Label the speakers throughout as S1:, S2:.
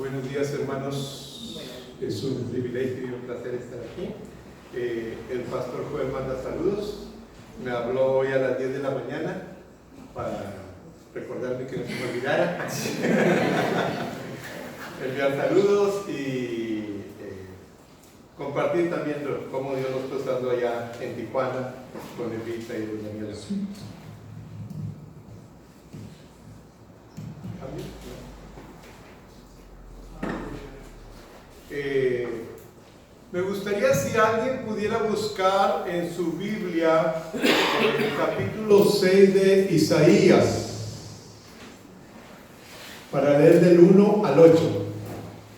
S1: Buenos días, hermanos. Es un privilegio y un placer estar aquí. El pastor Joel manda saludos. Me habló hoy a las 10 de la mañana para recordarme que no se me olvidara. Enviar saludos y compartir también cómo Dios nos está usando allá en Tijuana con Evita y Doña Miela. Me gustaría si alguien pudiera buscar en su Biblia el capítulo 6 de Isaías para leer del 1 al 8.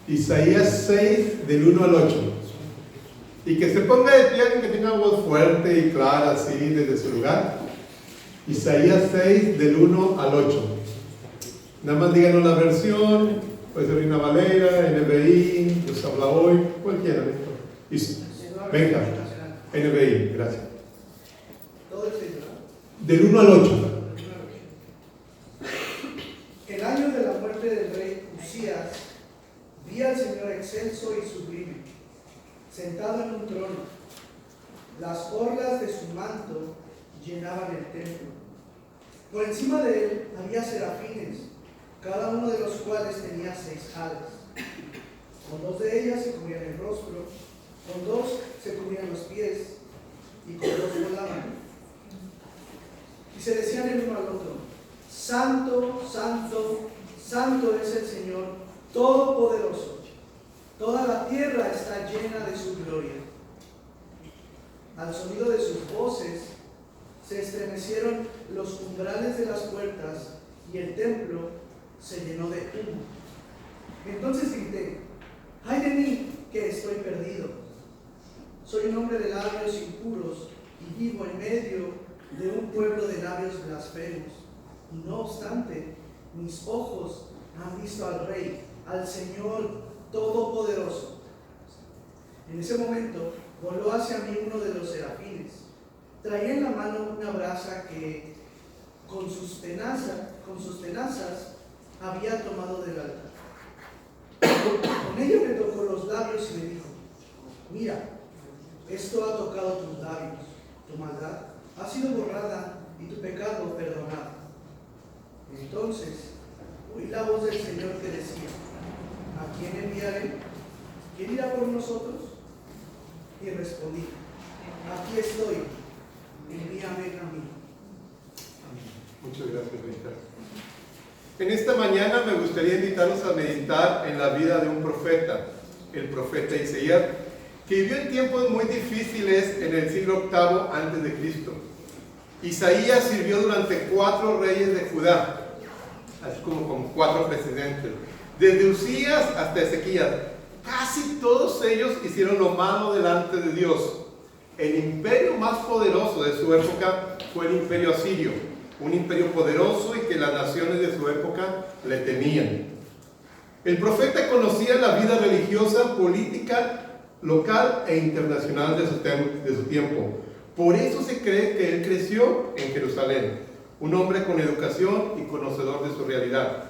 S1: Isaías 6 del 1 al 8. Y que se ponga de pie alguien que tenga voz fuerte y clara así desde su lugar. Isaías 6 del 1 al 8. Nada más díganos la versión, puede ser Reina Valera, NBI, Dios habla hoy, cualquiera. Venga, NBI, gracias. Del 1 al 8.
S2: El año de la muerte del rey Usías, vi al Señor excelso y sublime, sentado en un trono. Las orlas de su manto llenaban el templo. Por encima de él había serafines, cada uno de los cuales tenía 6 alas. Con 2 de ellas se cubrían el rostro, con 2 se cubrían los pies, y con 2 volaban. Y se decían el uno al otro: Santo, Santo, Santo es el Señor Todopoderoso. Toda la tierra está llena de su gloria. Al sonido de sus voces se estremecieron los umbrales de las puertas y el templo se llenó de humo. Entonces grité: ¡ay de mí, que estoy perdido! Soy un hombre de labios impuros y vivo en medio de un pueblo de labios blasfemos. Y no obstante, mis ojos han visto al Rey, al Señor Todopoderoso. En ese momento voló hacia mí uno de los serafines. Traía en la mano una brasa que con sus tenazas había tomado del altar. Con ella me tocó los labios y me dijo: mira, esto ha tocado tus labios, tu maldad ha sido borrada y tu pecado perdonado. Entonces oí la voz del Señor que decía: ¿a quién enviaré? ¿Quién irá por nosotros? Y respondí: aquí estoy, envíame a mí.
S1: Muchas gracias, Rita. En esta mañana me gustaría invitarlos a meditar en la vida de un profeta, el profeta Isaías, que vivió en tiempos muy difíciles en el siglo VIII antes de Cristo. Isaías sirvió durante 4 reyes de Judá, así como con 4 presidentes, desde Usías hasta Ezequías. Casi todos ellos hicieron lo malo delante de Dios. El imperio más poderoso de su época fue el imperio asirio, un imperio poderoso y que las naciones de su época le temían. El profeta conocía la vida religiosa, política, local e internacional de su tiempo. Por eso se cree que él creció en Jerusalén, un hombre con educación y conocedor de su realidad.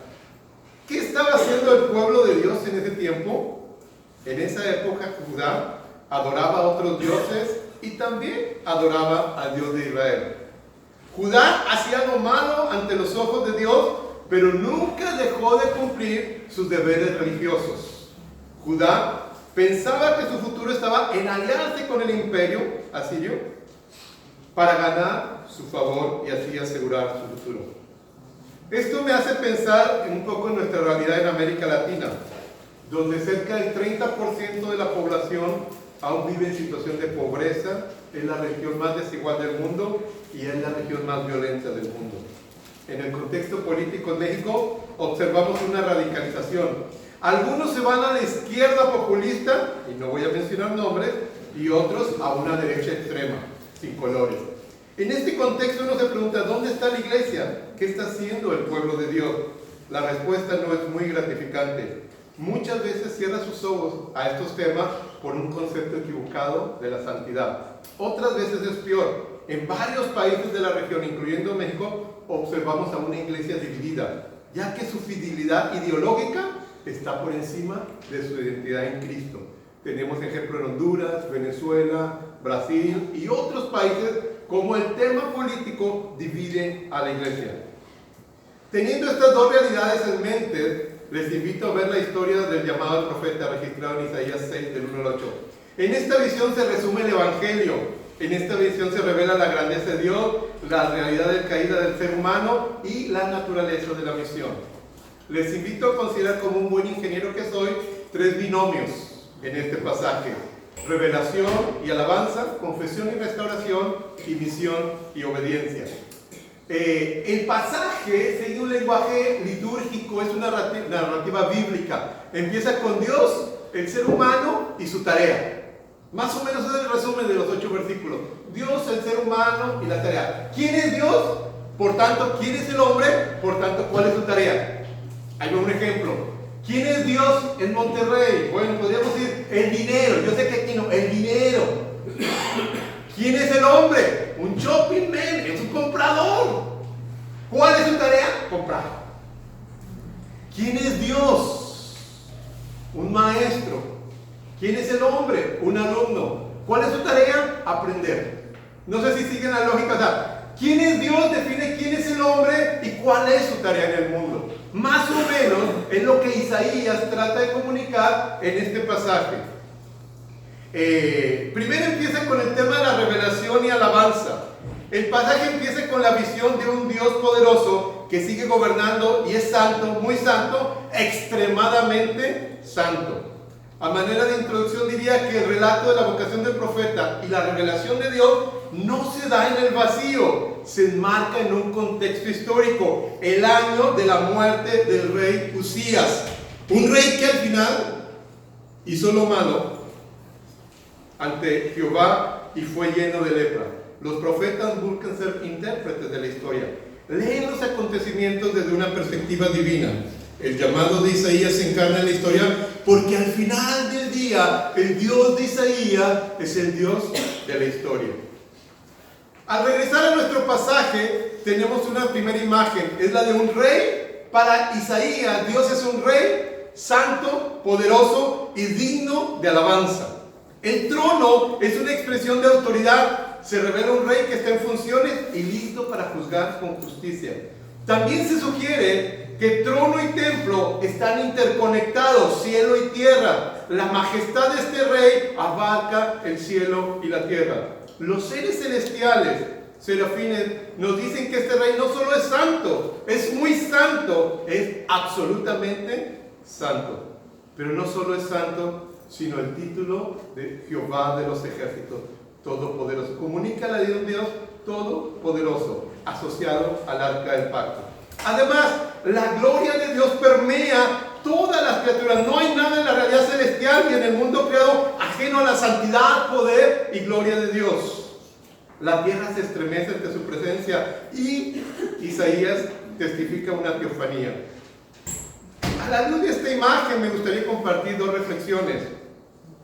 S1: ¿Qué estaba haciendo el pueblo de Dios en ese tiempo? En esa época Judá adoraba a otros dioses y también adoraba al Dios de Israel. Judá hacía lo malo ante los ojos de Dios, pero nunca dejó de cumplir sus deberes religiosos. Judá pensaba que su futuro estaba en aliarse con el imperio asirio para ganar su favor y así asegurar su futuro. Esto me hace pensar un poco en nuestra realidad en América Latina, donde cerca del 30% de la población aún vive en situación de pobreza. Es la región más desigual del mundo y es la región más violenta del mundo. En el contexto político en México observamos una radicalización. Algunos se van a la izquierda populista, y no voy a mencionar nombres, y otros a una derecha extrema, sin colores. En este contexto uno se pregunta: ¿dónde está la iglesia? ¿Qué está haciendo el pueblo de Dios? La respuesta no es muy gratificante. Muchas veces cierra sus ojos a estos temas por un concepto equivocado de la santidad. Otras veces es peor. En varios países de la región, incluyendo México, observamos a una iglesia dividida, ya que su fidelidad ideológica está por encima de su identidad en Cristo. Tenemos ejemplo en Honduras, Venezuela, Brasil y otros países como el tema político divide a la iglesia. Teniendo estas dos realidades en mente, les invito a ver la historia del llamado al profeta registrado en Isaías 6, del 1 al 8. En esta visión se resume el Evangelio. En esta visión se revela la grandeza de Dios, la realidad de caída del ser humano y la naturaleza de la misión. Les invito a considerar, como un buen ingeniero que soy, 3 binomios en este pasaje: revelación y alabanza, confesión y restauración, y misión y obediencia. El pasaje sigue un lenguaje litúrgico, es una narrativa bíblica. Empieza con Dios, el ser humano y su tarea. Más o menos es el resumen de los 8 versículos. Dios, el ser humano y la tarea. ¿Quién es Dios? Por tanto, ¿quién es el hombre? Por tanto, ¿cuál es su tarea? Ahí va un ejemplo. ¿Quién es Dios en Monterrey? Bueno, podríamos decir el dinero. Yo sé que aquí no, el dinero. ¿Quién es el hombre? Un shopping man, es un comprador. ¿Cuál es su tarea? Comprar. ¿Quién es Dios? Un maestro. ¿Quién es el hombre? Un alumno. ¿Cuál es su tarea? Aprender. No sé si siguen la lógica. O sea, ¿quién es Dios? Define quién es el hombre y cuál es su tarea en el mundo. Más o menos es lo que Isaías trata de comunicar en este pasaje. Primero empieza con el tema de la revelación y alabanza. El pasaje empieza con la visión de un Dios poderoso que sigue gobernando y es santo, muy santo, extremadamente santo. A manera de introducción diría que el relato de la vocación del profeta y la revelación de Dios no se da en el vacío, se enmarca en un contexto histórico, el año de la muerte del rey Usías, un rey que al final hizo lo malo ante Jehová y fue lleno de lepra. Los profetas buscan ser intérpretes de la historia, leen los acontecimientos desde una perspectiva divina. El llamado de Isaías se encarna en la historia porque al final del día el Dios de Isaías es el Dios de la historia. Al regresar a nuestro pasaje tenemos una primera imagen, es la de un rey. Para Isaías, Dios es un rey santo, poderoso y digno de alabanza. El trono es una expresión de autoridad. Se revela un rey que está en funciones y listo para juzgar con justicia. También se sugiere que trono y templo están interconectados, cielo y tierra. La majestad de este rey abarca el cielo y la tierra. Los seres celestiales, serafines, nos dicen que este rey no solo es santo, es muy santo, es absolutamente santo. Pero no solo es santo, sino el título de Jehová de los ejércitos, todopoderoso. Comunica la de un Dios todopoderoso, asociado al arca del pacto. Además, la gloria de Dios permea todas las criaturas. No hay nada en la realidad celestial ni en el mundo creado ajeno a la santidad, poder y gloria de Dios. La tierra se estremece ante su presencia y Isaías testifica una teofanía. A la luz de esta imagen me gustaría compartir 2 reflexiones.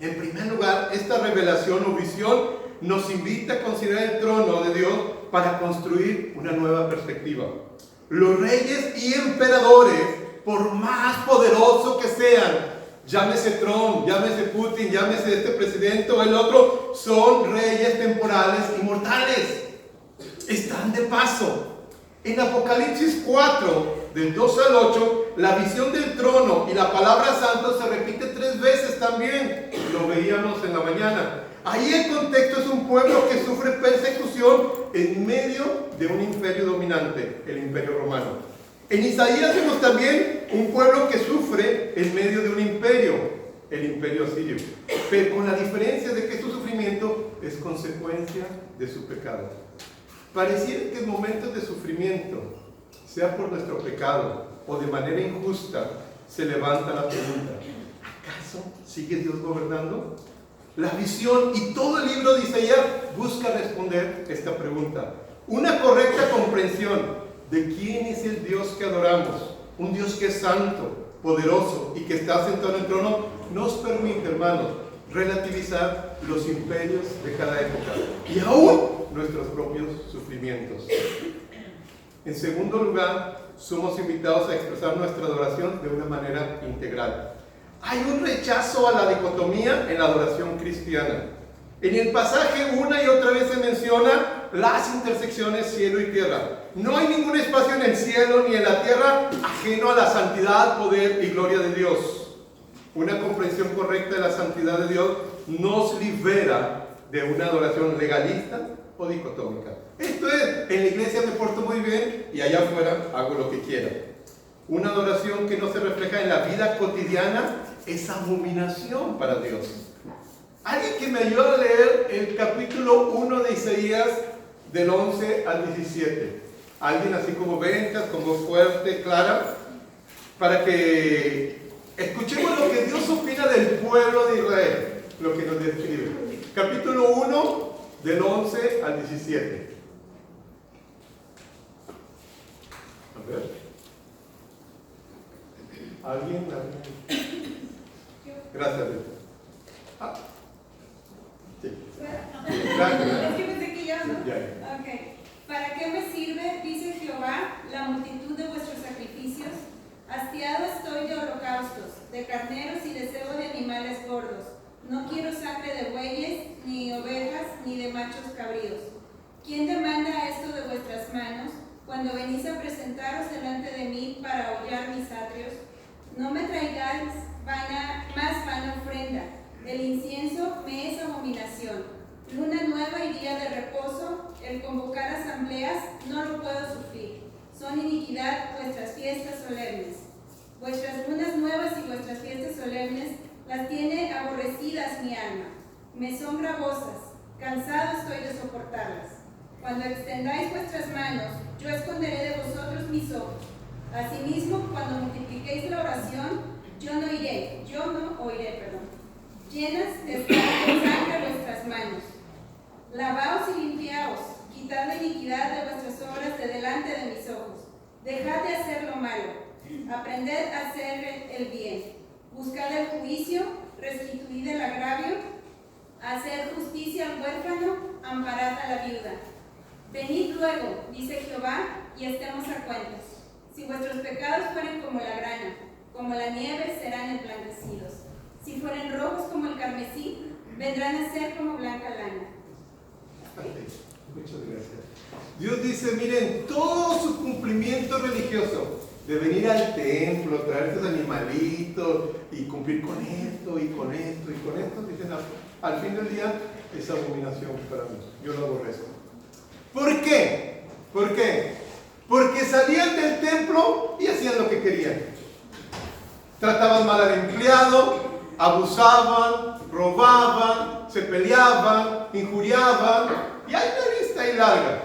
S1: En primer lugar, esta revelación o visión nos invita a considerar el trono de Dios para construir una nueva perspectiva. Los reyes y emperadores, por más poderosos que sean, llámese Trump, llámese Putin, llámese este presidente o el otro, son reyes temporales y mortales. Están de paso. En Apocalipsis 4, del 2 al 8, la visión del trono y la palabra santo se repite 3 veces también. Lo veíamos en la mañana. Ahí el contexto es un pueblo que sufre persecución en medio de un imperio dominante, el imperio romano. En Isaías vemos también un pueblo que sufre en medio de un imperio, el imperio asirio, pero con la diferencia de que su sufrimiento es consecuencia de su pecado. Pareciera que en momentos de sufrimiento, sea por nuestro pecado o de manera injusta, se levanta la pregunta: ¿acaso sigue Dios gobernando? La visión y todo el libro de Isaías busca responder esta pregunta. Una correcta comprensión de quién es el Dios que adoramos, un Dios que es santo, poderoso y que está sentado en el trono, nos permite, hermanos, relativizar los imperios de cada época y aún nuestros propios sufrimientos. En segundo lugar, somos invitados a expresar nuestra adoración de una manera integral. Hay un rechazo a la dicotomía en la adoración cristiana. En el pasaje una y otra vez se menciona las intersecciones cielo y tierra. No hay ningún espacio en el cielo ni en la tierra ajeno a la santidad, poder y gloria de Dios. Una comprensión correcta de la santidad de Dios nos libera de una adoración legalista o dicotómica. Esto es, en la iglesia me porto muy bien y allá afuera hago lo que quiera. Una adoración que no se refleja en la vida cotidiana es abominación para Dios. Alguien que me ayude a leer el capítulo 1 de Isaías del 11 al 17. Alguien así como ventas, como fuerte, clara, para que escuchemos lo que Dios opina del pueblo de Israel, lo que nos describe. Capítulo 1 del 11 al 17. A ver. ¿Alguien? Gracias. Ah. Sí. Gracias.
S3: Es que pensé que ya, ¿no?
S1: Ya.
S3: Ok. ¿Para qué me sirve, dice Jehová, la multitud de vuestros sacrificios? Hastiado estoy de holocaustos, de carneros y de cebo de animales gordos. No quiero sangre de bueyes, ni ovejas, ni de machos cabríos. ¿Quién demanda esto de vuestras manos, cuando venís a presentaros delante de mí para hollar mis atrios? No me traigáis más vana ofrenda. El incienso me es abominación. Luna nueva y día de reposo, el convocar asambleas, no lo puedo sufrir. Son iniquidad vuestras fiestas solemnes. Vuestras lunas nuevas y vuestras fiestas solemnes las tiene aborrecidas mi alma. Me son gravosas, cansado estoy de soportarlas. Cuando extendáis vuestras manos, yo esconderé de vosotros mis ojos. Asimismo, cuando multipliquéis la oración, yo no oiré, llenas de sangre vuestras manos. Lavaos y limpiaos, quitad la iniquidad de vuestras obras de delante de mis ojos. Dejad de hacer lo malo, aprended a hacer el bien. Buscad el juicio, restituid el agravio, haced justicia al huérfano, amparad a la viuda. Venid luego, dice Jehová, y estemos a cuentas. Si vuestros pecados fueren como la grana, como la nieve serán emblanquecidos. Si fueren rojos como el carmesí, vendrán a ser como blanca lana.
S1: Muchas gracias. Dios dice, miren, todo su cumplimiento religioso de venir al templo, traer estos animalitos y cumplir con esto y con esto y con esto, dicen, al fin del día es abominación para mí. Yo lo aborrezco. ¿Por qué? ¿Por qué? Porque salían del templo y hacían lo que querían. Trataban mal al empleado, abusaban, robaban, se peleaban, injuriaban, y hay una lista ahí larga.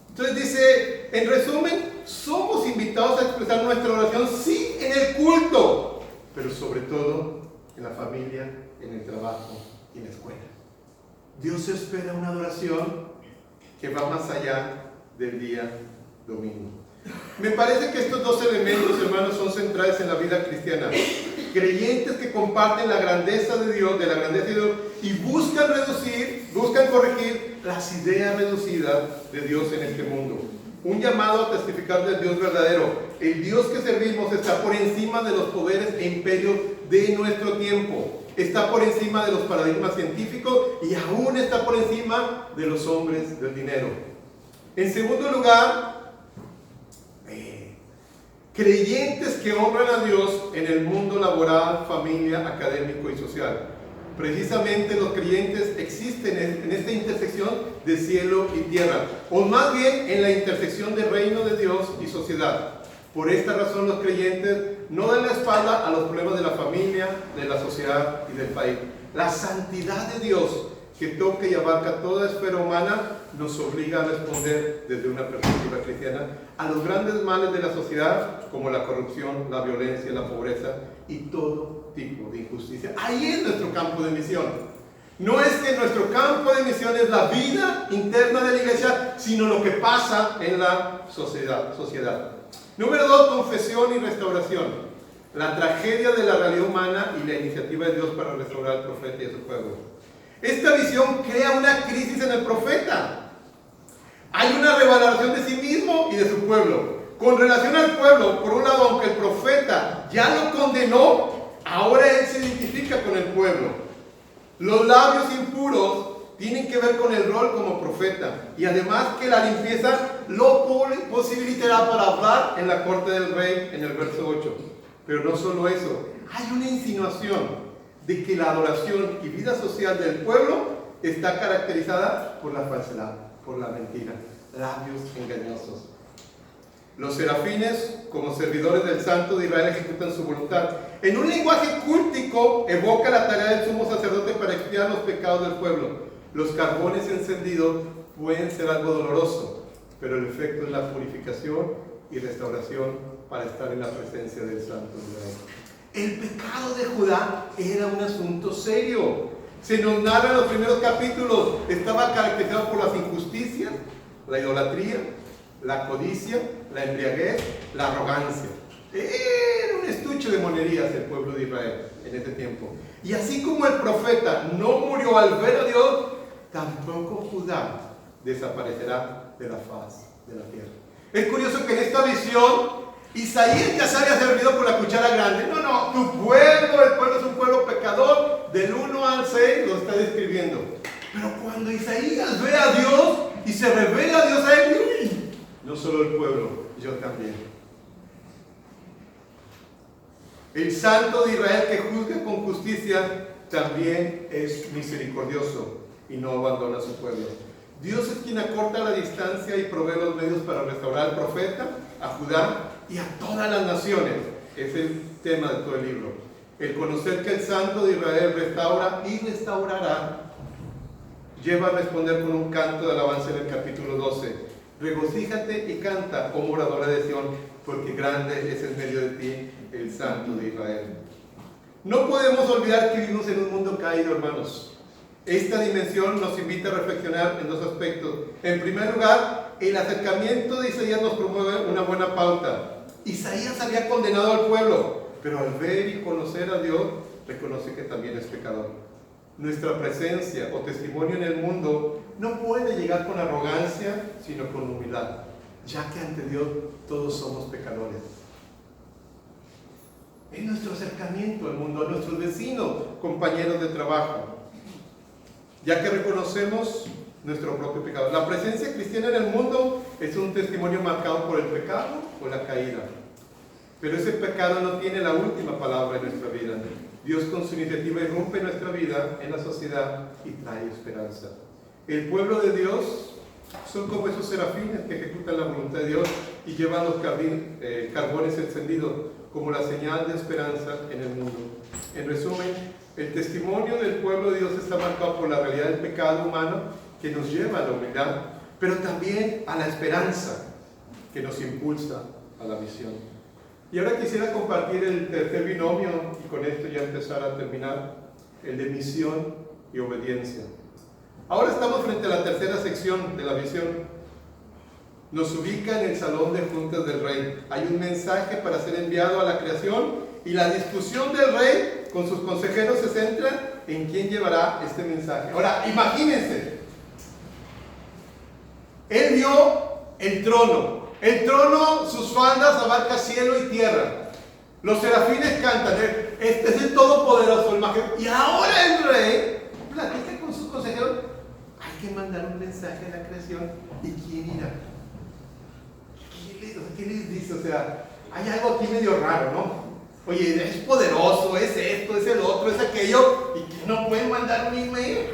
S1: Entonces dice, en resumen, somos invitados a expresar nuestra oración, sí, en el culto, pero sobre todo en la familia, en el trabajo y en la escuela. Dios espera una adoración que va más allá del día domingo. Me parece que estos dos elementos, hermanos, son centrales en la vida cristiana. Creyentes que comparten la grandeza de Dios, y buscan corregir las ideas reducidas de Dios en este mundo. Un llamado a testificar del Dios verdadero. El Dios que servimos está por encima de los poderes e imperios de nuestro tiempo. Está por encima de los paradigmas científicos y aún está por encima de los hombres del dinero. En segundo lugar, creyentes que honran a Dios en el mundo laboral, familia, académico y social. Precisamente los creyentes existen en esta intersección de cielo y tierra, o más bien en la intersección de reino de Dios y sociedad. Por esta razón los creyentes no dan la espalda a los problemas de la familia, de la sociedad y del país. La santidad de Dios, que toca y abarca toda esfera humana, nos obliga a responder desde una perspectiva cristiana a los grandes males de la sociedad, como la corrupción, la violencia, la pobreza y todo tipo de injusticia. Ahí es nuestro campo de misión. No es que nuestro campo de misión es la vida interna de la iglesia, sino lo que pasa en la sociedad. Número 2, confesión y restauración. La tragedia de la realidad humana y la iniciativa de Dios para restaurar al profeta y a su pueblo. Esta visión crea una crisis en el profeta. Hay una revelación de sí mismo y de su pueblo. Con relación al pueblo, por un lado, aunque el profeta ya lo condenó, ahora él se identifica con el pueblo. Los labios impuros tienen que ver con el rol como profeta. Y además que la limpieza lo posibilitará para hablar en la corte del rey, en el verso 8. Pero no solo eso, hay una insinuación de que la adoración y vida social del pueblo está caracterizada por la falsedad, por la mentira, labios engañosos. Los serafines, como servidores del Santo de Israel, ejecutan su voluntad. En un lenguaje cúltico, evoca la tarea del sumo sacerdote para expiar los pecados del pueblo. Los carbones encendidos pueden ser algo doloroso, pero el efecto es la purificación y restauración para estar en la presencia del Santo de Israel. El pecado de Judá era un asunto serio. Se nos narra en los primeros capítulos, estaba caracterizado por las injusticias, la idolatría, la codicia, la embriaguez, la arrogancia. Era un estuche de monerías el pueblo de Israel en ese tiempo. Y así como el profeta no murió al ver a Dios, tampoco Judá desaparecerá de la faz de la tierra. Es curioso que en esta visión Isaías ya se había servido con la cuchara grande. No, tu pueblo, el pueblo es un pueblo pecador. Del 1 al 6 lo está describiendo. Pero cuando Isaías ve a Dios y se revela a Dios a él, ¡uy! No solo el pueblo, yo también. El Santo de Israel que juzga con justicia también es misericordioso y no abandona a su pueblo. Dios es quien acorta la distancia y provee los medios para restaurar al profeta, a Judá y a todas las naciones. Es el tema de todo el libro. El conocer que el Santo de Israel restaura y restaurará lleva a responder con un canto de alabanza en el capítulo 12. Regocíjate y canta, oh moradora de Sión, porque grande es en medio de ti el Santo de Israel. No podemos olvidar que vivimos en un mundo caído, hermanos. Esta dimensión nos invita a reflexionar en dos aspectos. En primer lugar, el acercamiento de Isaías nos promueve una buena pauta. Isaías había condenado al pueblo, pero al ver y conocer a Dios, reconoce que también es pecador. Nuestra presencia o testimonio en el mundo no puede llegar con arrogancia, sino con humildad, ya que ante Dios todos somos pecadores. Es nuestro acercamiento al mundo, a nuestros vecinos, compañeros de trabajo, ya que reconocemos nuestro propio pecado. La presencia cristiana en el mundo es un testimonio marcado por el pecado o la caída. Pero ese pecado no tiene la última palabra en nuestra vida. Dios con su iniciativa irrumpe en nuestra vida, en la sociedad y trae esperanza. El pueblo de Dios son como esos serafines que ejecutan la voluntad de Dios y llevan los carbones encendidos como la señal de esperanza en el mundo. En resumen, el testimonio del pueblo de Dios está marcado por la realidad del pecado humano que nos lleva a la humildad, pero también a la esperanza que nos impulsa a la misión. Y ahora quisiera compartir el tercer binomio, y con esto ya empezar a terminar, el de misión y obediencia. Ahora estamos frente a la tercera sección de la visión. Nos ubica en el salón de juntas del rey. Hay un mensaje para ser enviado a la creación y la discusión del rey con sus consejeros se centra en quién llevará este mensaje. Ahora, imagínense. Él vio el trono. El trono, sus faldas abarca cielo y tierra. Los serafines cantan, este es el todopoderoso, el majestuoso. Y ahora el rey platica con sus consejeros. Hay que mandar un mensaje a la creación. ¿Y quién irá? ¿Qué les dice? O sea, hay algo aquí medio raro, ¿no? Oye, es poderoso, es esto, es el otro, es aquello. ¿Y quién no puede mandar un email?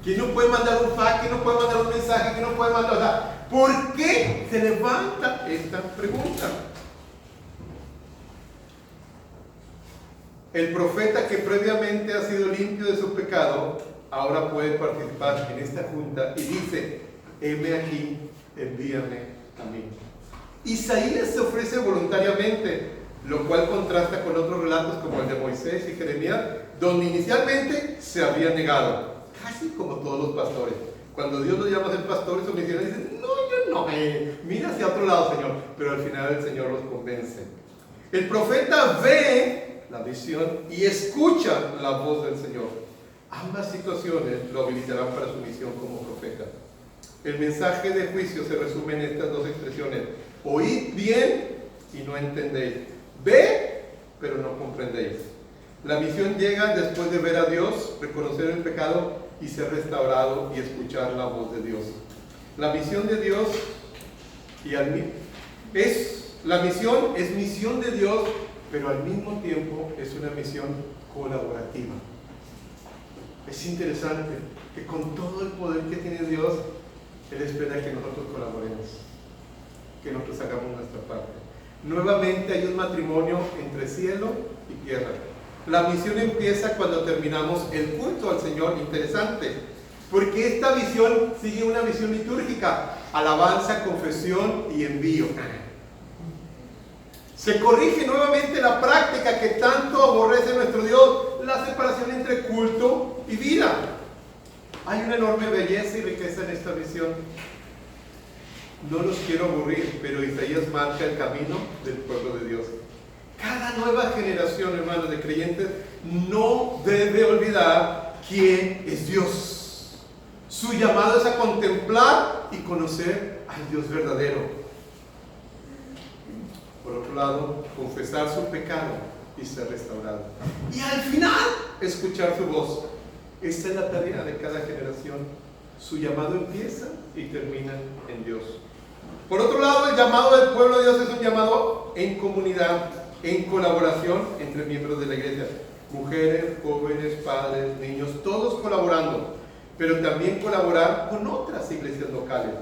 S1: ¿Quién no puede mandar un fax? ¿Quién no puede mandar un mensaje? ¿Quién no puede mandar? O sea, ¿por qué se levanta esta pregunta? El profeta que previamente ha sido limpio de su pecado, ahora puede participar en esta junta y dice, heme aquí, envíame a mí. Isaías se ofrece voluntariamente, lo cual contrasta con otros relatos como el de Moisés y Jeremías, donde inicialmente se había negado, casi como todos los pastores. Cuando Dios los llama a ser pastores o misioneros, dicen, no, yo no, mira hacia otro lado, Señor. Pero al final el Señor los convence. El profeta ve la visión y escucha la voz del Señor. Ambas situaciones lo habilitarán para su misión como profeta. El mensaje de juicio se resume en estas dos expresiones: oíd bien y no entendéis, ve pero no comprendéis. La visión llega después de ver a Dios, reconocer el pecado y ser restaurado y escuchar la voz de Dios. La visión de Dios la misión es misión de Dios, pero al mismo tiempo es una misión colaborativa. Es interesante que con todo el poder que tiene Dios, Él espera que nosotros colaboremos, que nosotros hagamos nuestra parte. Nuevamente hay un matrimonio entre cielo y tierra. La misión empieza cuando terminamos el culto al Señor. Interesante, porque esta visión sigue una visión litúrgica: alabanza, confesión y envío. Se corrige nuevamente la práctica que tanto aborrece nuestro Dios, la separación entre culto y vida. Hay una enorme belleza y riqueza en esta visión. No los quiero aburrir, pero Isaías marca el camino del pueblo de Dios. Cada nueva generación, hermanos, de creyentes no debe olvidar quién es Dios. Su llamado es a contemplar y conocer al Dios verdadero. Por otro lado, confesar su pecado y ser restaurado. Y al final, escuchar su voz. Esta es la tarea de cada generación. Su llamado empieza y termina en Dios. Por otro lado, el llamado del pueblo de Dios es un llamado en comunidad, en colaboración entre miembros de la iglesia. Mujeres, jóvenes, padres, niños, todos colaborando. Pero también colaborar con otras iglesias locales.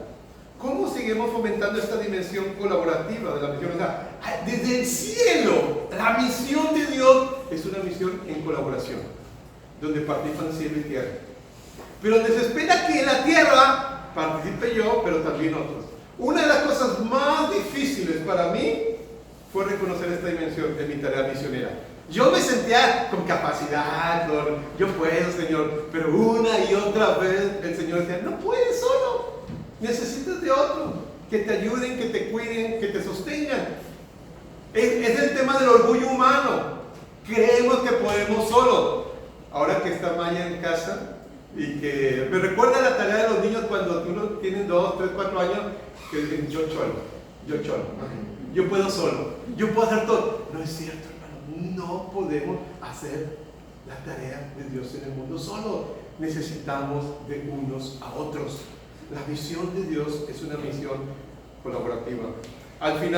S1: ¿Cómo seguimos fomentando esta dimensión colaborativa de la misión? O sea, desde el cielo, la misión de Dios es una misión en colaboración, donde participan cielo y tierra. Pero donde se espera que en la tierra participe yo, pero también otros. Una de las cosas más difíciles para mí fue reconocer esta dimensión de mi tarea misionera. Yo me sentía con capacidad, yo puedo, Señor, pero una y otra vez el Señor decía: no puedes solo. Necesitas de otro, que te ayuden, que te cuiden, que te sostengan. Es el tema del orgullo humano. Creemos que podemos solos. Ahora que está Maya en casa y que me recuerda la tarea de los niños cuando uno tiene 2, 3, 4 años, que dicen: yo puedo solo, yo puedo hacer todo. No es cierto, hermano, no podemos hacer la tarea de Dios en el mundo solo. Necesitamos de unos a otros. La misión de Dios es una misión colaborativa. Al final